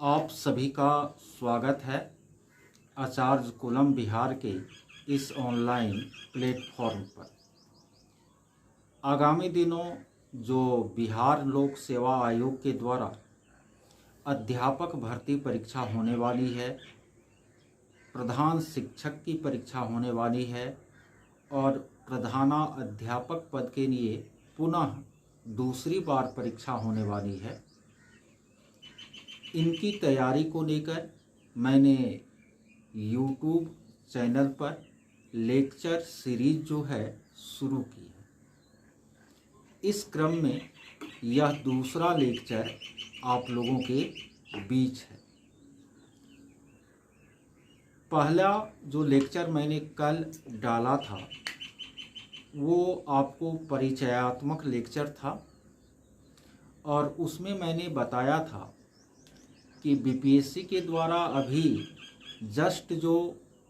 आप सभी का स्वागत है आचार्य कुलम बिहार के इस ऑनलाइन प्लेटफॉर्म पर। आगामी दिनों जो बिहार लोक सेवा आयोग के द्वारा अध्यापक भर्ती परीक्षा होने वाली है, प्रधान शिक्षक की परीक्षा होने वाली है और प्रधाना अध्यापक पद के लिए पुनः दूसरी बार परीक्षा होने वाली है, इनकी तैयारी को लेकर मैंने YouTube चैनल पर लेक्चर सीरीज जो है शुरू की है। इस क्रम में यह दूसरा लेक्चर आप लोगों के बीच है। पहला जो लेक्चर मैंने कल डाला था वो आपको परिचयात्मक लेक्चर था और उसमें मैंने बताया था कि बीपीएससी के द्वारा अभी जस्ट जो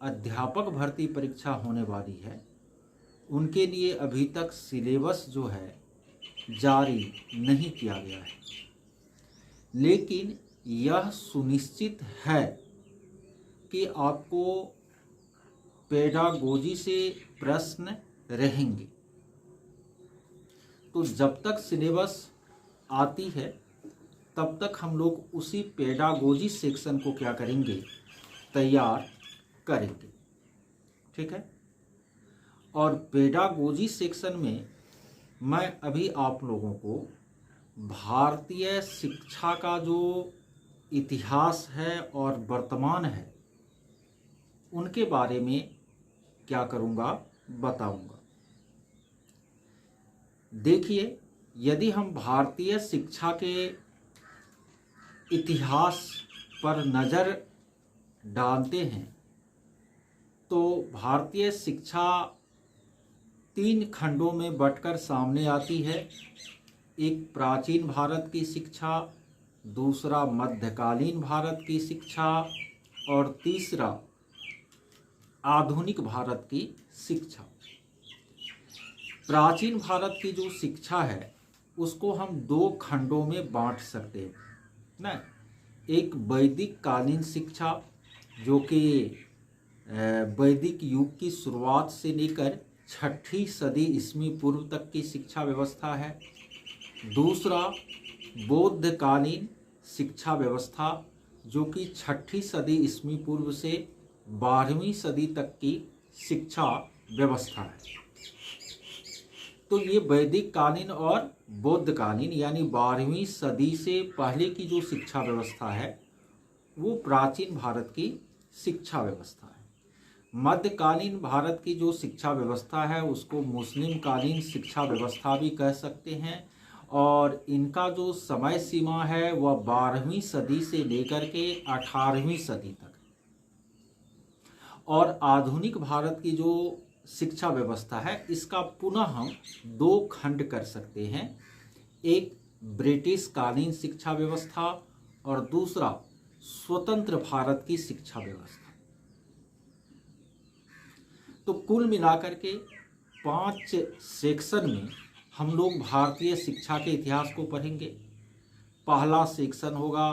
अध्यापक भर्ती परीक्षा होने वाली है उनके लिए अभी तक सिलेबस जो है जारी नहीं किया गया है, लेकिन यह सुनिश्चित है कि आपको पेडागोजी से प्रश्न रहेंगे। तो जब तक सिलेबस आती है तब तक हम लोग उसी पेडागोजी सेक्शन को क्या करेंगे, तैयार करेंगे। ठीक है। और पेडागोजी सेक्शन में मैं अभी आप लोगों को भारतीय शिक्षा का जो इतिहास है और वर्तमान है उनके बारे में क्या करूँगा, बताऊँगा। देखिए, यदि हम भारतीय शिक्षा के इतिहास पर नज़र डालते हैं तो भारतीय शिक्षा 3 खंडों में बंटकर सामने आती है। एक प्राचीन भारत की शिक्षा, दूसरा मध्यकालीन भारत की शिक्षा और तीसरा आधुनिक भारत की शिक्षा। प्राचीन भारत की जो शिक्षा है उसको हम 2 खंडों में बांट सकते हैं ना। एक वैदिक कालीन शिक्षा जो कि वैदिक युग की शुरुआत से लेकर 6ठी सदी ईस्वी पूर्व तक की शिक्षा व्यवस्था है। दूसरा बौद्ध कालीन शिक्षा व्यवस्था जो कि 6ठी सदी ईस्वी पूर्व से 12वीं सदी तक की शिक्षा व्यवस्था है। तो ये वैदिक कालीन और बौद्ध कालीन यानी 12वीं सदी से पहले की जो शिक्षा व्यवस्था है वो प्राचीन भारत की शिक्षा व्यवस्था है। मध्यकालीन भारत की जो शिक्षा व्यवस्था है उसको मुस्लिम कालीन शिक्षा व्यवस्था भी कह सकते हैं और इनका जो समय सीमा है वह 12वीं सदी से लेकर के 18वीं सदी तक। और आधुनिक भारत की जो शिक्षा व्यवस्था है इसका पुनः हम 2 खंड कर सकते हैं। एक ब्रिटिश कालीन शिक्षा व्यवस्था और दूसरा स्वतंत्र भारत की शिक्षा व्यवस्था। तो कुल मिलाकर के 5 सेक्शन में हम लोग भारतीय शिक्षा के इतिहास को पढ़ेंगे। पहला सेक्शन होगा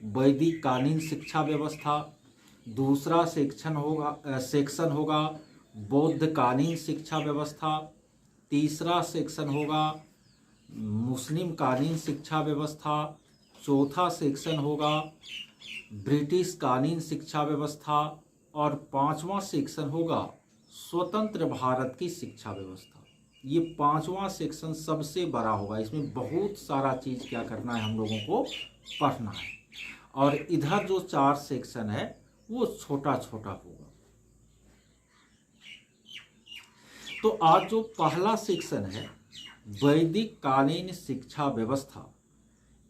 वैदिक कालीन शिक्षा व्यवस्था, दूसरा सेक्शन होगा बौद्ध कालीन शिक्षा व्यवस्था, तीसरा सेक्शन होगा मुस्लिम कालीन शिक्षा व्यवस्था, चौथा सेक्शन होगा ब्रिटिश कालीन शिक्षा व्यवस्था और 5वां सेक्शन होगा स्वतंत्र भारत की शिक्षा व्यवस्था। ये 5वां सेक्शन सबसे बड़ा होगा, इसमें बहुत सारा चीज़ क्या करना है, हम लोगों को पढ़ना है। और इधर जो 4 सेक्शन है वो छोटा छोटा होगा। तो आज जो पहला सेक्शन है वैदिक कालीन शिक्षा व्यवस्था,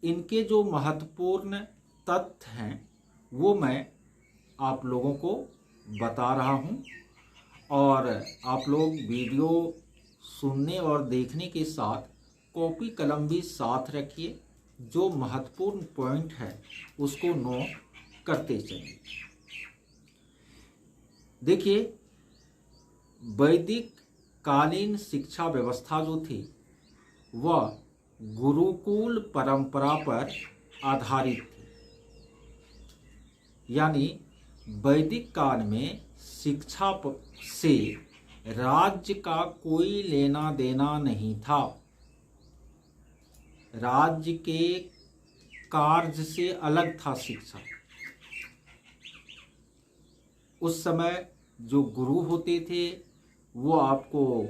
इनके जो महत्वपूर्ण तथ्य हैं वो मैं आप लोगों को बता रहा हूं और आप लोग वीडियो सुनने और देखने के साथ कॉपी कलम भी साथ रखिए। जो महत्वपूर्ण पॉइंट है उसको नोट करते चलिए। देखिए, वैदिक कालीन शिक्षा व्यवस्था जो थी वह गुरुकुल परंपरा पर आधारित थी। यानी वैदिक काल में शिक्षा से राज्य का कोई लेना देना नहीं था। राज्य के कार्य से अलग था शिक्षा। उस समय जो गुरु होते थे वो आपको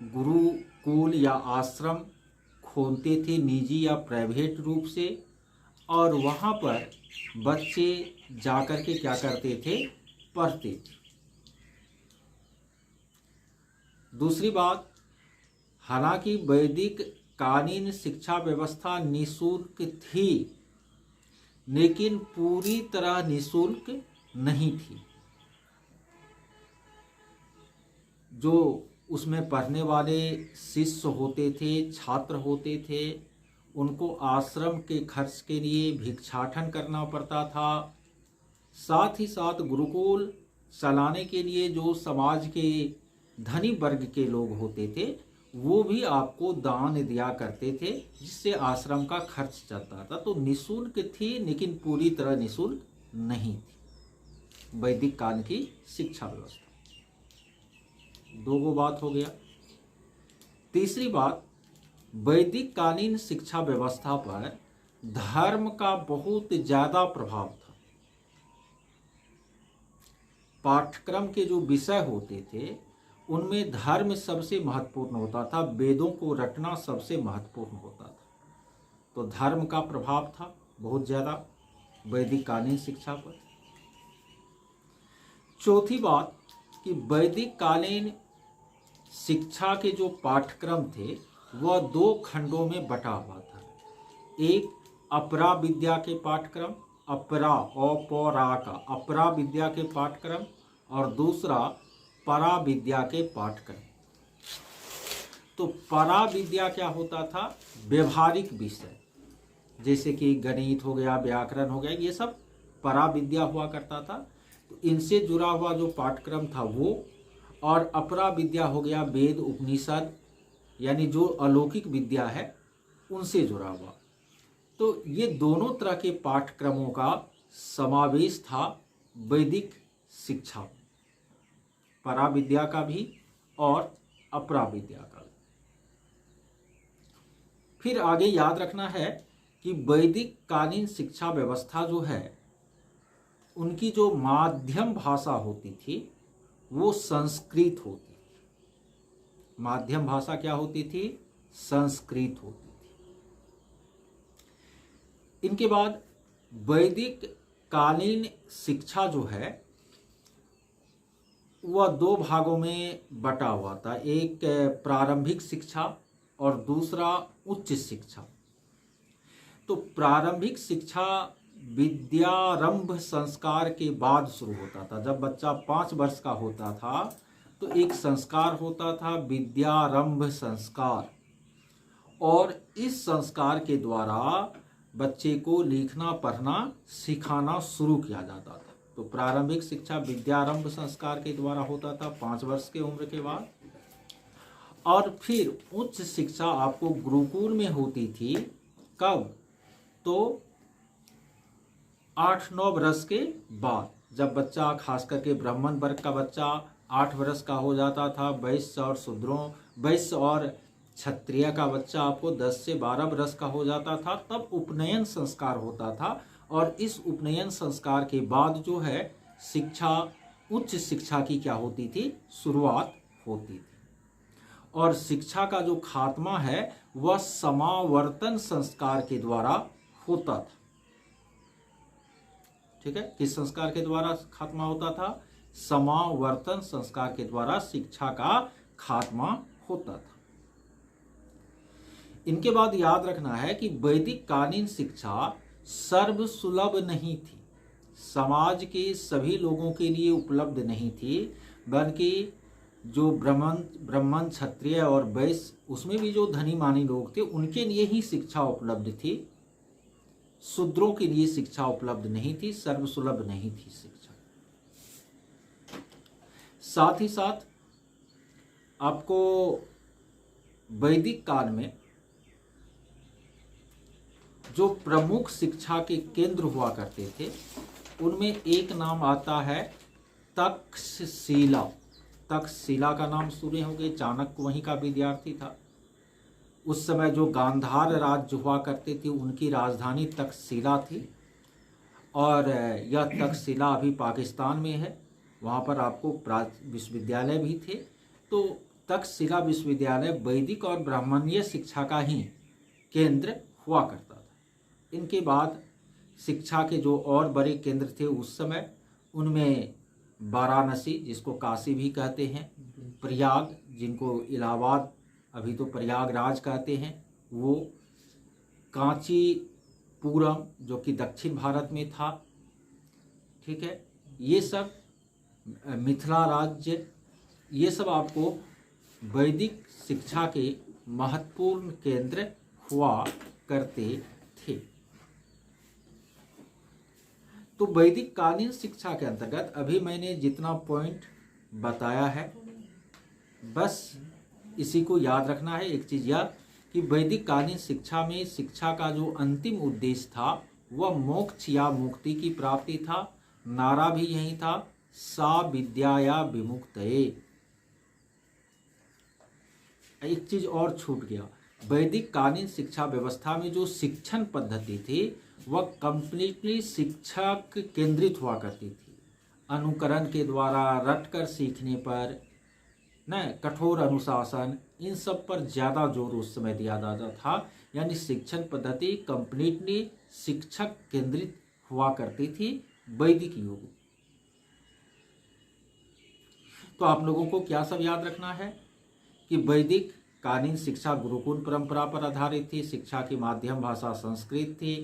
गुरुकुल या आश्रम खोलते थे निजी या प्राइवेट रूप से, और वहाँ पर बच्चे जाकर के क्या करते थे, पढ़ते थे। दूसरी बात, हालांकि वैदिक कालीन शिक्षा व्यवस्था निःशुल्क थी, लेकिन पूरी तरह निःशुल्क नहीं थी। जो उसमें पढ़ने वाले शिष्य होते थे, छात्र होते थे, उनको आश्रम के खर्च के लिए भिक्षाटन करना पड़ता था। साथ ही साथ गुरुकुल चलाने के लिए जो समाज के धनी वर्ग के लोग होते थे वो भी आपको दान दिया करते थे, जिससे आश्रम का खर्च चलता था। तो निःशुल्क थी, लेकिन पूरी तरह निःशुल्क नहीं थी वैदिक काल की शिक्षा व्यवस्था। दो बात हो गया। तीसरी बात, वैदिक कालीन शिक्षा व्यवस्था पर धर्म का बहुत ज्यादा प्रभाव था। पाठ्यक्रम के जो विषय होते थे उनमें धर्म सबसे महत्वपूर्ण होता था, वेदों को रटना सबसे महत्वपूर्ण होता था। तो धर्म का प्रभाव था बहुत ज्यादा वैदिक कालीन शिक्षा पर। चौथी बात कि वैदिक कालीन शिक्षा के जो पाठ्यक्रम थे वह दो खंडों में बटा हुआ था। एक अपरा विद्या के पाठ्यक्रम, अपरा विद्या के पाठ्यक्रम, और दूसरा परा विद्या के पाठ्यक्रम। तो परा विद्या क्या होता था, व्यवहारिक विषय जैसे कि गणित हो गया, व्याकरण हो गया, ये सब परा विद्या हुआ करता था। तो इनसे जुड़ा हुआ जो पाठ्यक्रम था वो, और अपरा विद्या हो गया वेद उपनिषद, यानी जो अलौकिक विद्या है उनसे जुड़ा हुआ। तो ये दोनों तरह के पाठ्यक्रमों का समावेश था वैदिक शिक्षा, परा विद्या का भी और अपरा विद्या का भी। फिर आगे याद रखना है कि वैदिक कालीन शिक्षा व्यवस्था जो है उनकी जो माध्यम भाषा होती थी वो संस्कृत होती थी। माध्यम भाषा क्या होती थी, संस्कृत होती थी। इनके बाद वैदिक कालीन शिक्षा जो है वह दो भागों में बटा हुआ था। एक प्रारंभिक शिक्षा और दूसरा उच्च शिक्षा। तो प्रारंभिक शिक्षा विद्यारंभ संस्कार के बाद शुरू होता था। जब बच्चा 5 वर्ष का होता था तो एक संस्कार होता था विद्यारंभ संस्कार, और इस संस्कार के द्वारा बच्चे को लिखना पढ़ना सिखाना शुरू किया जाता था। तो प्रारंभिक शिक्षा विद्यारंभ संस्कार के द्वारा होता था 5 वर्ष के उम्र के बाद, और फिर उच्च शिक्षा आपको गुरुकुल में होती थी। कब, तो 8-9 वर्ष के बाद, जब बच्चा खास करके ब्राह्मण वर्ग का बच्चा 8 वर्ष का हो जाता था। वैश्य और क्षत्रिय का बच्चा आपको 10 से 12 वर्ष का हो जाता था, तब उपनयन संस्कार होता था। और इस उपनयन संस्कार के बाद जो है शिक्षा, उच्च शिक्षा की क्या होती थी, शुरुआत होती थी। और शिक्षा का जो खात्मा है वह समावर्तन संस्कार के द्वारा होता था। ठीक है, किस संस्कार के द्वारा खात्मा होता था, समावर्तन संस्कार के द्वारा शिक्षा का खात्मा होता था। इनके बाद याद रखना है कि वैदिक कालीन शिक्षा सर्वसुलभ नहीं थी, समाज के सभी लोगों के लिए उपलब्ध नहीं थी, बल्कि जो ब्राह्मण क्षत्रिय और वैश्य, उसमें भी जो धनी मानी लोग थे उनके लिए ही शिक्षा उपलब्ध थी। शूद्रों के लिए शिक्षा उपलब्ध नहीं थी, सर्वसुलभ नहीं थी शिक्षा। साथ ही साथ आपको वैदिक काल में जो प्रमुख शिक्षा के केंद्र हुआ करते थे उनमें एक नाम आता है तक्षशिला। तक्षशिला का नाम सुने होंगे, चाणक्य वहीं का विद्यार्थी था। उस समय जो गांधार राज्य हुआ करते थे उनकी राजधानी तक्षशिला थी, और यह तक्षशिला अभी पाकिस्तान में है। वहाँ पर आपको विश्वविद्यालय भी थे। तो तक्षशिला विश्वविद्यालय वैदिक और ब्राह्मणीय शिक्षा का ही केंद्र हुआ करता था। इनके बाद शिक्षा के जो और बड़े केंद्र थे उस समय, उनमें वाराणसी जिसको काशी भी कहते हैं, प्रयाग जिनको इलाहाबाद अभी तो प्रयागराज कहते हैं वो, कांचीपुरम जो कि दक्षिण भारत में था, ठीक है, ये सब मिथिला राज्य, ये सब आपको वैदिक शिक्षा के महत्वपूर्ण केंद्र हुआ करते थे। तो वैदिक कालीन शिक्षा के अंतर्गत अभी मैंने जितना पॉइंट बताया है बस इसी को याद रखना है। एक चीज यह कि वैदिक कालीन शिक्षा में शिक्षा का जो अंतिम उद्देश्य था वह मोक्ष या मुक्ति की प्राप्ति था। नारा भी यही था, सा विद्याया विमुक्तये। एक चीज और छूट गया, वैदिक कालीन शिक्षा व्यवस्था में जो शिक्षण पद्धति थी वह कंप्लीटली शिक्षक केंद्रित हुआ करती थी। अनुकरण के द्वारा, रटकर सीखने पर, न कठोर अनुशासन, इन सब पर ज़्यादा जोर उस समय दिया जाता था। यानी शिक्षण पद्धति कंप्लीटली शिक्षक केंद्रित हुआ करती थी वैदिक युग। तो आप लोगों को क्या सब याद रखना है कि वैदिक कालीन शिक्षा गुरुकुल परंपरा पर आधारित थी। शिक्षा की माध्यम भाषा संस्कृत थी।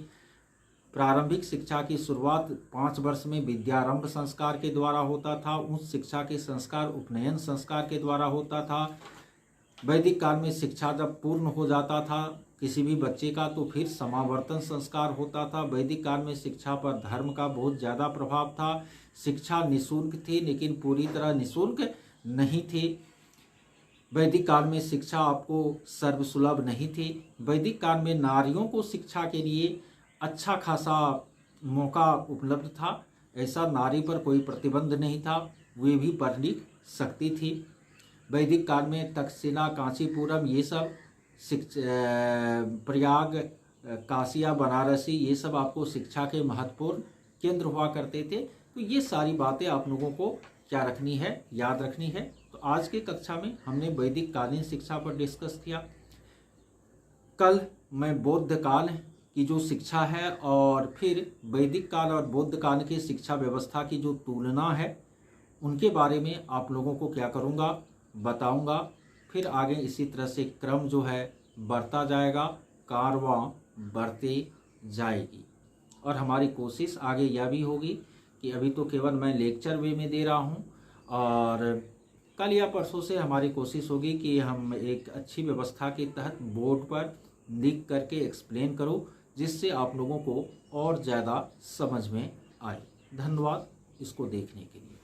प्रारंभिक शिक्षा की शुरुआत 5 वर्ष में विद्यारंभ संस्कार के द्वारा होता था। उच्च शिक्षा के संस्कार उपनयन संस्कार के द्वारा होता था। वैदिक काल में शिक्षा जब पूर्ण हो जाता था किसी भी बच्चे का तो फिर समावर्तन संस्कार होता था। वैदिक काल में शिक्षा पर धर्म का बहुत ज़्यादा प्रभाव था। शिक्षा निःशुल्क थी लेकिन पूरी तरह निःशुल्क नहीं थी। वैदिक काल में शिक्षा आपको सर्वसुलभ नहीं थी। वैदिक काल में नारियों को शिक्षा के लिए अच्छा खासा मौका उपलब्ध था। ऐसा नारी पर कोई प्रतिबंध नहीं था, वे भी पढ़ लिख सकती थी। वैदिक काल में तक्षशिला, कांचीपुरम, ये सब प्रयाग, काशिया, बनारसी, ये सब आपको शिक्षा के महत्वपूर्ण केंद्र हुआ करते थे। तो ये सारी बातें आप लोगों को क्या रखनी है, याद रखनी है। तो आज के कक्षा में हमने वैदिक कालीन शिक्षा पर डिस्कस किया। कल मैं बौद्ध काल की जो शिक्षा है और फिर वैदिक काल और बौद्ध काल की शिक्षा व्यवस्था की जो तुलना है उनके बारे में आप लोगों को क्या करूँगा, बताऊँगा। फिर आगे इसी तरह से क्रम जो है बढ़ता जाएगा, कारवां बढ़ती जाएगी। और हमारी कोशिश आगे यह भी होगी कि अभी तो केवल मैं लेक्चर वे में दे रहा हूँ, और कल या परसों से हमारी कोशिश होगी कि हम एक अच्छी व्यवस्था के तहत बोर्ड पर लिख करके एक्सप्लेन करूँ, जिससे आप लोगों को और ज़्यादा समझ में आए। धन्यवाद इसको देखने के लिए।